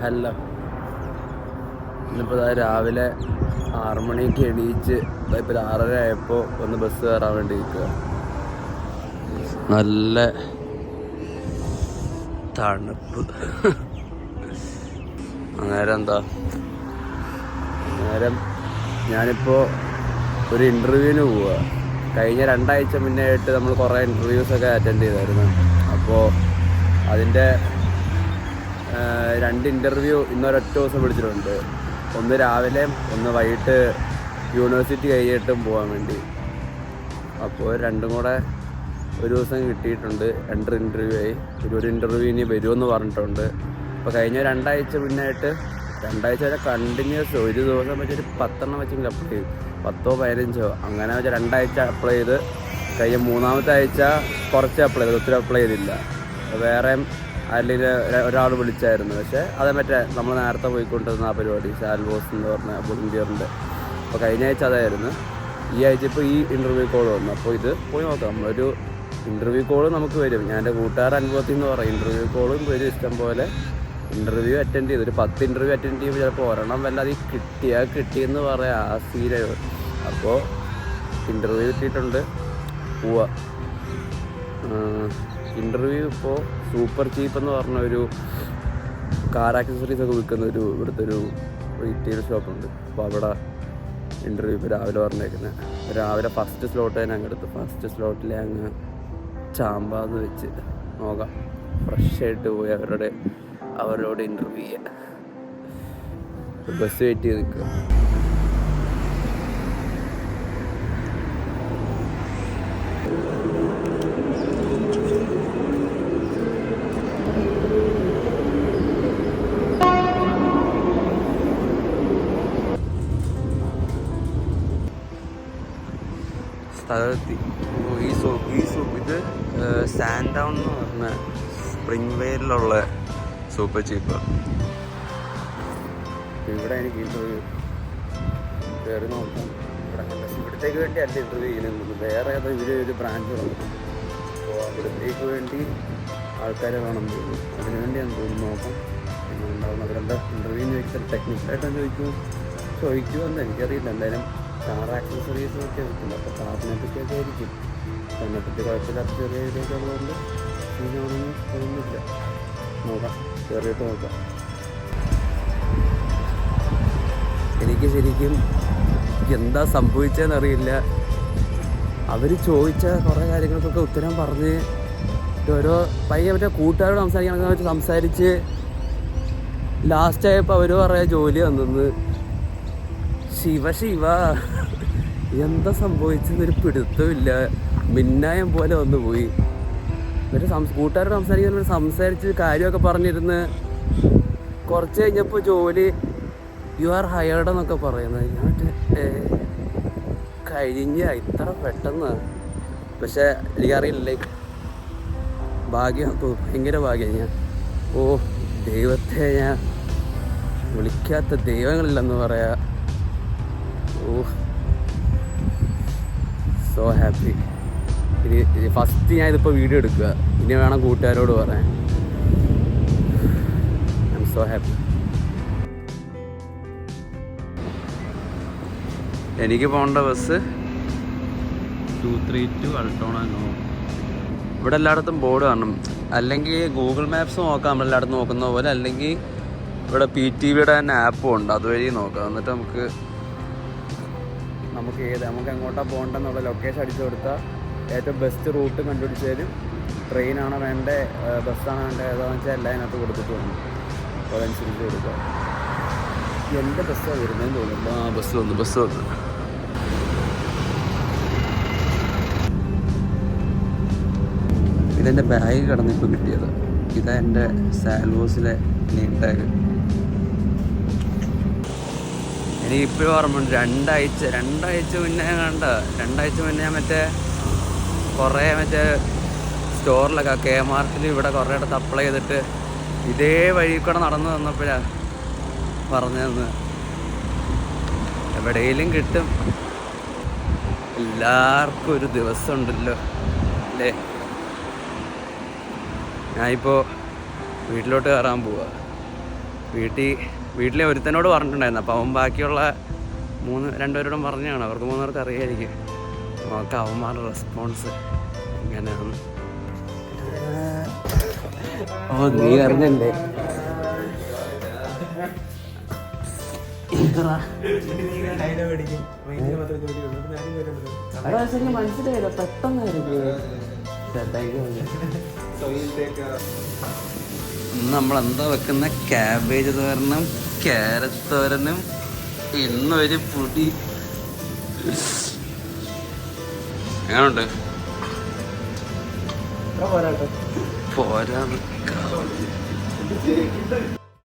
Hello. ഇന്നിപ്പോൾ രാവിലെ 6 മണിക്ക് എണീച്ച് ഇപ്പോൾ 6:30 ആയപ്പോൾ ഒന്ന് ബസ് കയറാൻ വേണ്ടി നിൽക്കുക. നല്ല തണുപ്പ്. അന്നേരം ഞാനിപ്പോൾ ഒരു ഇൻ്റർവ്യൂവിന് പോവുക. കഴിഞ്ഞ 2 ആഴ്ച മുന്നേ ആയിട്ട് നമ്മൾ കുറേ ഇൻ്റർവ്യൂസൊക്കെ അറ്റൻഡ് ചെയ്തായിരുന്നു. അപ്പോൾ അതിൻ്റെ 2 ഇൻ്റർവ്യൂ ഇന്നൊരൊറ്റ ദിവസം വിളിച്ചിട്ടുണ്ട്. ഒന്ന് രാവിലെ, ഒന്ന് വൈകിട്ട് യൂണിവേഴ്സിറ്റി കഴിഞ്ഞിട്ടും പോകാൻ വേണ്ടി. അപ്പോൾ രണ്ടും കൂടെ ഒരു ദിവസം കിട്ടിയിട്ടുണ്ട്. 2 ഇൻ്റർവ്യൂ ആയി. ഒരു ഇൻ്റർവ്യൂ ഇനി വരുമെന്ന് പറഞ്ഞിട്ടുണ്ട്. അപ്പോൾ കഴിഞ്ഞ 2 ആഴ്ച മുന്നേ ആയിട്ട് 2 ആഴ്ച വരെ കണ്ടിന്യൂസ് ഒരു ദിവസം വെച്ചൊരു 10 എണ്ണം വെച്ചെങ്കിൽ അപ്ലൈ ചെയ്തു. 10ഓ 15ഓ അങ്ങനെ വെച്ചാൽ 2 ആഴ്ച അപ്ലൈ ചെയ്ത്. കഴിഞ്ഞ 3-ാമത്തെ ആഴ്ച കുറച്ച് അപ്ലൈ ചെയ്തു, ഒത്തിരി അപ്ലൈ ചെയ്തില്ല. വേറെ അല്ലെങ്കിൽ ഒരാൾ വിളിച്ചായിരുന്നു. പക്ഷേ അത് നമ്മൾ നേരത്തെ പോയിക്കൊണ്ടിരുന്ന ആ പരിപാടി സാൽവോസ് എന്ന് പറഞ്ഞ വോളണ്ടിയറിൻ്റെ. അപ്പോൾ കഴിഞ്ഞ ആഴ്ച അതായിരുന്നു. ഈ ആഴ്ച ഇപ്പോൾ ഈ ഇൻ്റർവ്യൂ കോൾ വന്നു. അപ്പോൾ ഇത് പോയി നോക്കാം. നമ്മളൊരു ഇൻ്റർവ്യൂ കോൾ നമുക്ക് വരും. ഞാൻ എൻ്റെ കൂട്ടുകാർ അനുഭവത്തിൽ എന്ന് പറയും, ഇൻ്റർവ്യൂ കോളും വരും ഇഷ്ടം പോലെ. ഇൻ്റർവ്യൂ അറ്റൻഡ് ചെയ്തു. ഒരു 10 ഇൻ്റർവ്യൂ അറ്റൻഡ് ചെയ്യുമ്പോൾ ചിലപ്പോൾ ഒരെണ്ണം വല്ലാതെ കിട്ടിയെന്ന് പറയാം. ആ സീനാണ്. അപ്പോൾ ഇൻ്റർവ്യൂ കിട്ടിയിട്ടുണ്ട്. പോവാ. ഇൻ്റർവ്യൂ ഇപ്പോൾ സൂപ്പർ ചീപ്പ് എന്ന് പറഞ്ഞ ഒരു കാർ ആക്സസറീസ് ഒക്കെ വിൽക്കുന്ന ഇവിടുത്തെ ഒരു റീറ്റെയിൽ ഷോപ്പുണ്ട്. അപ്പോൾ അവിടെ ഇൻ്റർവ്യൂ ഇപ്പോൾ രാവിലെ പറഞ്ഞേക്കുന്നത്. രാവിലെ ഫസ്റ്റ് സ്ലോട്ട് തന്നെ അങ്ങ് എടുത്ത് ഫസ്റ്റ് സ്ലോട്ടിൽ അങ്ങ് ചാമ്പാന്ന് വെച്ച് നോക്കാം. ഫ്രഷായിട്ട് പോയി അവരോട് ഇൻ്റർവ്യൂ ചെയ്യാം. ബസ് വെയിറ്റ് ചെയ്ത് നിൽക്കുക. സ്ഥലത്തി ഇത് സാൻഡൗൺ എന്ന് പറഞ്ഞ സ്പ്രിംഗ് വെയിലുള്ള സൂപ്പർ ചീപ്പ്. ഇവിടെ എനിക്ക് ഇൻ്റർവ്യൂ കയറി നോക്കാം. ഇവിടത്തേക്ക് വേണ്ടി അല്ല ഇൻ്റർവ്യൂ ചെയ്യുന്നത്, വേറെ ഏതോ ഒരു ബ്രാഞ്ച് തുടങ്ങും. അപ്പോൾ അവിടത്തേക്ക് വേണ്ടി ആൾക്കാരെ വേണം തോന്നുന്നു. അതിനുവേണ്ടിയാണ് തോന്നുന്നു. നോക്കാം പിന്നെ ഉണ്ടാവും. അവരുടെ ഇൻ്റർവ്യൂ ചോദിച്ചാൽ ടെക്നിക്കലായിട്ടാണ് ചോദിക്കുമെന്ന് എനിക്കറിയില്ല. എന്തായാലും കാർ ആക്സസറീസും ഒക്കെ വെക്കുന്നത്. അപ്പോൾ കാറിനെ പറ്റിയൊക്കെ ആയിരിക്കും. അതിനെപ്പറ്റി കുഴപ്പമില്ലാത്ത ചെറിയ ഇതൊക്കെ ഉള്ളതുകൊണ്ട് ഇതിനൊന്നും തോന്നുന്നില്ല. നോക്കാം, കയറിയിട്ട് നോക്കാം. എനിക്ക് ശരിക്കും എന്താ സംഭവിച്ചതെന്നറിയില്ല. അവർ ചോദിച്ച കുറേ കാര്യങ്ങൾക്കൊക്കെ ഉത്തരം പറഞ്ഞ് ഓരോ പയ്യെ കൂട്ടുകാരോട് സംസാരിച്ച് ലാസ്റ്റായപ്പോൾ അവർ പറയാ ജോലി വന്നെന്ന്. ശിവ എന്താ സംഭവിച്ചെന്നൊരു പിടുത്തമില്ല. മിന്നായം പോലെ വന്നു പോയി. കൂട്ടുകാരോട് സംസാരിച്ച് കാര്യമൊക്കെ പറഞ്ഞിരുന്ന് കുറച്ച് കഴിഞ്ഞപ്പോൾ ജോലി യു ആർ ഹയർഡ് എന്നൊക്കെ പറയുന്നത്. ഞാൻ കഴിഞ്ഞ ഇത്ര പെട്ടെന്ന്. പക്ഷെ എനിക്കറിയില്ല, ലൈക്ക് ഭാഗ്യം, ഭയങ്കര ഭാഗ്യം. ഞാൻ ദൈവത്തെ ഞാൻ വിളിക്കാത്ത ദൈവങ്ങളില്ലെന്ന് പറയാ. So happy. ഇനി ഫസ്റ്റ് ഞാൻ ഇതിപ്പോൾ വീഡിയോ എടുക്കുക. ഇനി വേണം കൂട്ടുകാരോട് പറയാൻ. I M so happy. എനിക്ക് പോകേണ്ട ബസ് 232 അൾട്ടോണോ. ഇവിടെ എല്ലായിടത്തും ബോർഡ് കാണണം. അല്ലെങ്കിൽ ഗൂഗിൾ മാപ്സ് നോക്കാം നമ്മളെല്ലായിടത്തും നോക്കുന്ന പോലെ. അല്ലെങ്കിൽ ഇവിടെ PTVയുടെ തന്നെ ആപ്പും ഉണ്ട്, അതുവഴി നോക്കാം. എന്നിട്ട് നമുക്ക് എങ്ങോട്ടാണ് പോകേണ്ടതെന്നുള്ള ലൊക്കേഷൻ അടിച്ചു കൊടുത്താൽ ഏറ്റവും ബെസ്റ്റ് റൂട്ട് കണ്ടുപിടിച്ച് തരും. ട്രെയിനാണോ വേണ്ടത്, ബസ്സാണോ വേണ്ടത്, ഏതാണെന്ന് വെച്ചാൽ എല്ലാം അതിനകത്ത് കൊടുത്തിട്ട് വേണം. അപ്പോൾ അതനുസരിച്ച് കൊടുക്കുക. എൻ്റെ ബസ്സാണ് വരുന്നതെന്ന് തോന്നുന്നു. ബസ് വന്നു. ഇതെൻ്റെ ബാഗ് കിടന്നിപ്പോൾ കിട്ടിയത്. ഇതാ എൻ്റെ സാൽവോസിലെ നെയിം ടാഗ്. എനിക്കിപ്പോഴും ഓർമ്മയുണ്ട് 2 ആഴ്ച മുന്നേ ഞാൻ കുറേ സ്റ്റോറിലൊക്കെ Kmartൽ ഇവിടെ കുറേ ഇടത്ത് അപ്ലൈ ചെയ്തിട്ട് ഇതേ വഴി കൂടെ നടന്നു വന്നപ്പോഴാണ് പറഞ്ഞതെന്ന്. എവിടെയെങ്കിലും കിട്ടും. എല്ലാവർക്കും ഒരു ദിവസം ഉണ്ടല്ലോ അല്ലേ. ഞാനിപ്പോൾ വീട്ടിലോട്ട് കയറാൻ പോവാ. വീട്ടിലെ ഒരുത്തനോട് പറഞ്ഞിട്ടുണ്ടായിരുന്നു. അപ്പോൾ അവൻ ബാക്കിയുള്ള രണ്ടുപേരോടും പറഞ്ഞാണ്. അവർക്ക് 3 പേർക്ക് അറിയായിരിക്കും. നമുക്ക് അവന്മാരുടെ റെസ്പോൺസ് എങ്ങനെയാണ്. ഓ നീ അറിഞ്ഞല്ലേ മനസ്സിലായില്ല പെട്ടെന്നായിരുന്നു. നമ്മളെന്താ വെക്കുന്ന ക്യാബേജ് തോരനും ക്യാരറ്റ് തോരനും ഇന്നൊരു പൊടി. എങ്ങനുണ്ട്? പോരാ